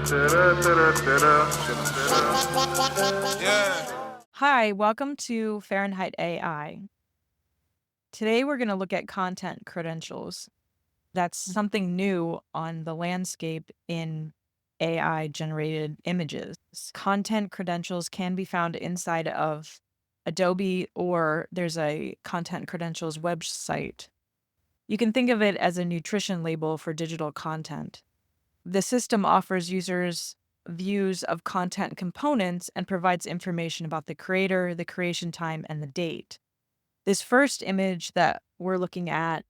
Yeah. Hi, welcome to Fahrenheit AI. Today we're going to look at content credentials. That's something new on the landscape in AI generated images. Content credentials can be found inside of Adobe, or there's a content credentials website. You can think of it as a nutrition label for digital content. The system offers users views of content components and provides information about the creator, the creation time, and the date. This first image that we're looking at,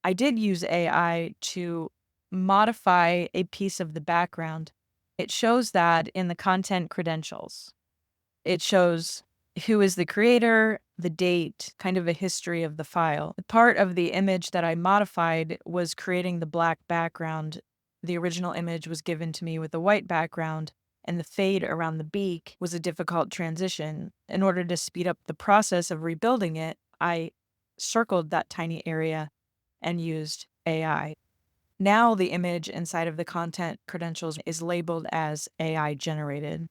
I did use AI to modify a piece of the background. It shows that in the content credentials. It shows who is the creator, the date, kind of a history of the file. The part of the image that I modified was creating the black background. The original image was given to me with a white background, and the fade around the beak was a difficult transition. In order to speed up the process of rebuilding it, I circled that tiny area and used AI. Now the image inside of the content credentials is labeled as AI generated.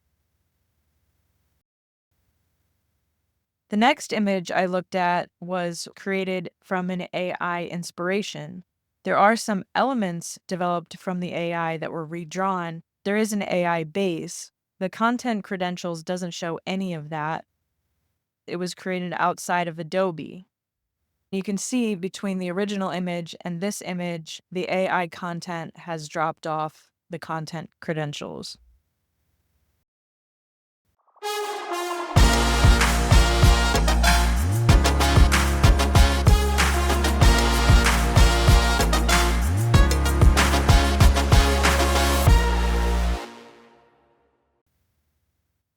The next image I looked at was created from an AI inspiration. There are some elements developed from the AI that were redrawn. There is an AI base. The content credentials doesn't show any of that. It was created outside of Adobe. You can see between the original image and this image, the AI content has dropped off the content credentials.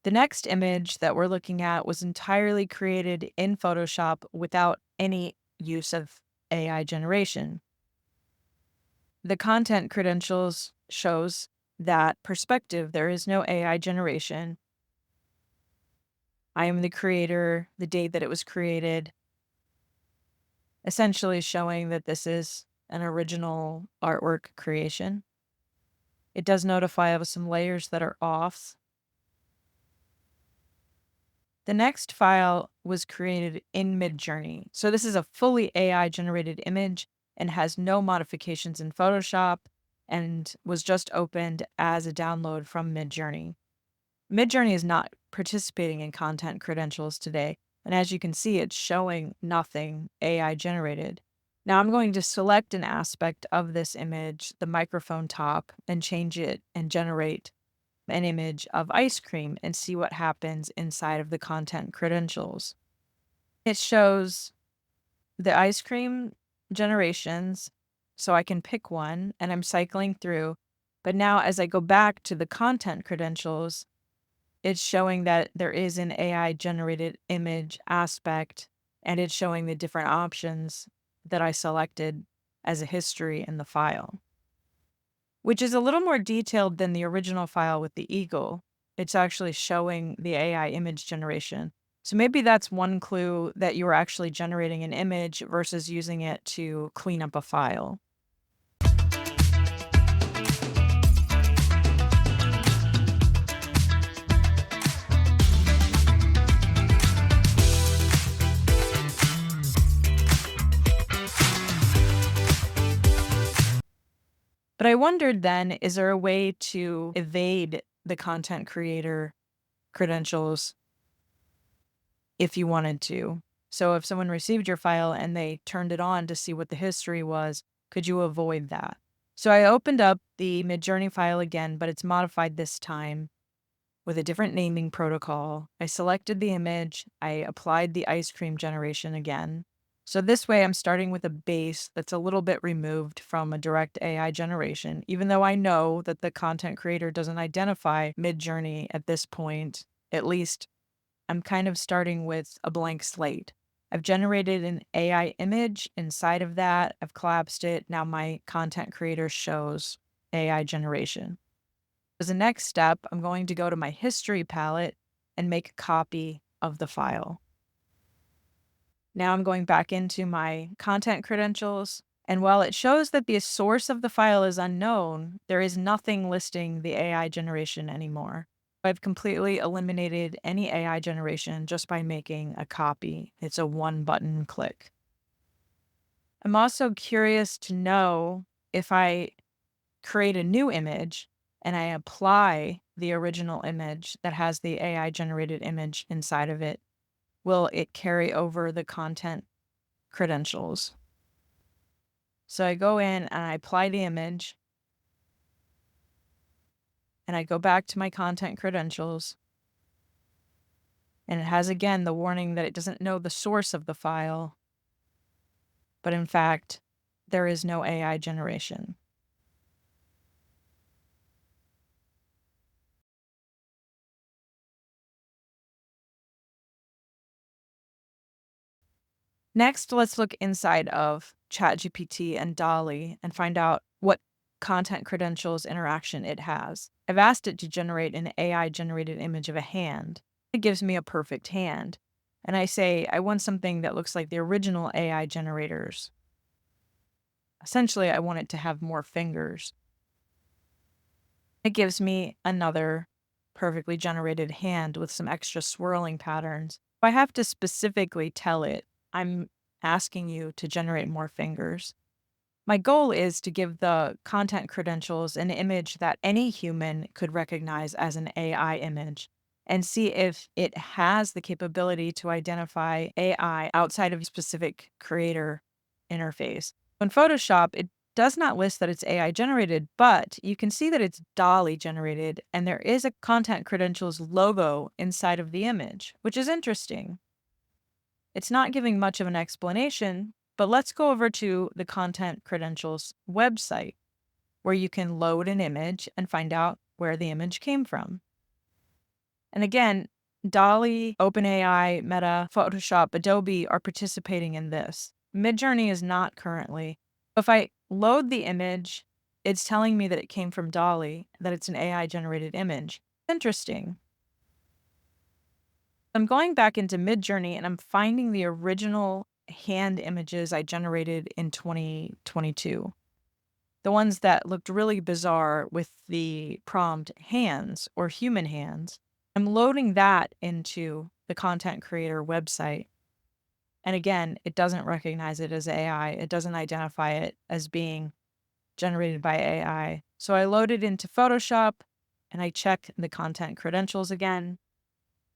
The next image that we're looking at was entirely created in Photoshop without any use of AI generation. The content credentials shows that perspective, there is no AI generation. I am the creator, the date that it was created, essentially showing that this is an original artwork creation. It does notify of some layers that are off. The next file was created in Midjourney. So this is a fully AI generated image and has no modifications in Photoshop and was just opened as a download from Midjourney. Midjourney is not participating in content credentials today. And as you can see, it's showing nothing AI generated. Now I'm going to select an aspect of this image, the microphone top, and change it and generate an image of ice cream and see what happens inside of the content credentials. It shows the ice cream generations, so I can pick one and I'm cycling through. But now as I go back to the content credentials, it's showing that there is an AI generated image aspect and it's showing the different options that I selected as a history in the file, which is a little more detailed than the original file with the eagle. It's actually showing the AI image generation. So maybe that's one clue that you were actually generating an image versus using it to clean up a file. But I wondered then, is there a way to evade the content creator credentials if you wanted to? So if someone received your file and they turned it on to see what the history was, could you avoid that? So I opened up the Midjourney file again, but it's modified this time with a different naming protocol. I selected the image, I applied the ice cream generation again. So this way I'm starting with a base that's a little bit removed from a direct AI generation, even though I know that the content creator doesn't identify Midjourney at this point. At least I'm kind of starting with a blank slate. I've generated an AI image inside of that. I've collapsed it. Now my content creator shows AI generation. As a next step, I'm going to go to my history palette and make a copy of the file. Now I'm going back into my content credentials And while it shows that the source of the file is unknown, there is nothing listing the AI generation anymore. I've completely eliminated any AI generation just by making a copy. It's a one-button click. I'm also curious to know if I create a new image and I apply the original image that has the AI generated image inside of it, will it carry over the content credentials? So I go in and I apply the image and I go back to my content credentials, and it has again the warning that it doesn't know the source of the file, but in fact, there is no AI generation. Next, let's look inside of ChatGPT and DALL-E and find out what content credentials interaction it has. I've asked it to generate an AI-generated image of a hand. It gives me a perfect hand. And I say, I want something that looks like the original AI generators. Essentially, I want it to have more fingers. It gives me another perfectly generated hand with some extra swirling patterns. I have to specifically tell it, I'm asking you to generate more fingers. My goal is to give the content credentials an image that any human could recognize as an AI image and see if it has the capability to identify AI outside of a specific creator interface. In Photoshop, it does not list that it's AI generated, but you can see that it's Dall-E generated, and there is a content credentials logo inside of the image, which is interesting. It's not giving much of an explanation, but let's go over to the content credentials website where you can load an image and find out where the image came from. And again, Dall-E, OpenAI, Meta, Photoshop, Adobe are participating in this. Midjourney is not currently. If I load the image, it's telling me that it came from Dall-E, that it's an AI generated image. Interesting. I'm going back into Midjourney and I'm finding the original hand images I generated in 2022. The ones that looked really bizarre with the prompt hands or human hands. I'm loading that into the content creator website. And again, it doesn't recognize it as AI. It doesn't identify it as being generated by AI. So I load it into Photoshop and I check the content credentials again.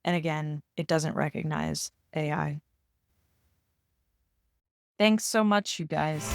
And again, it doesn't recognize AI. Thanks so much, you guys.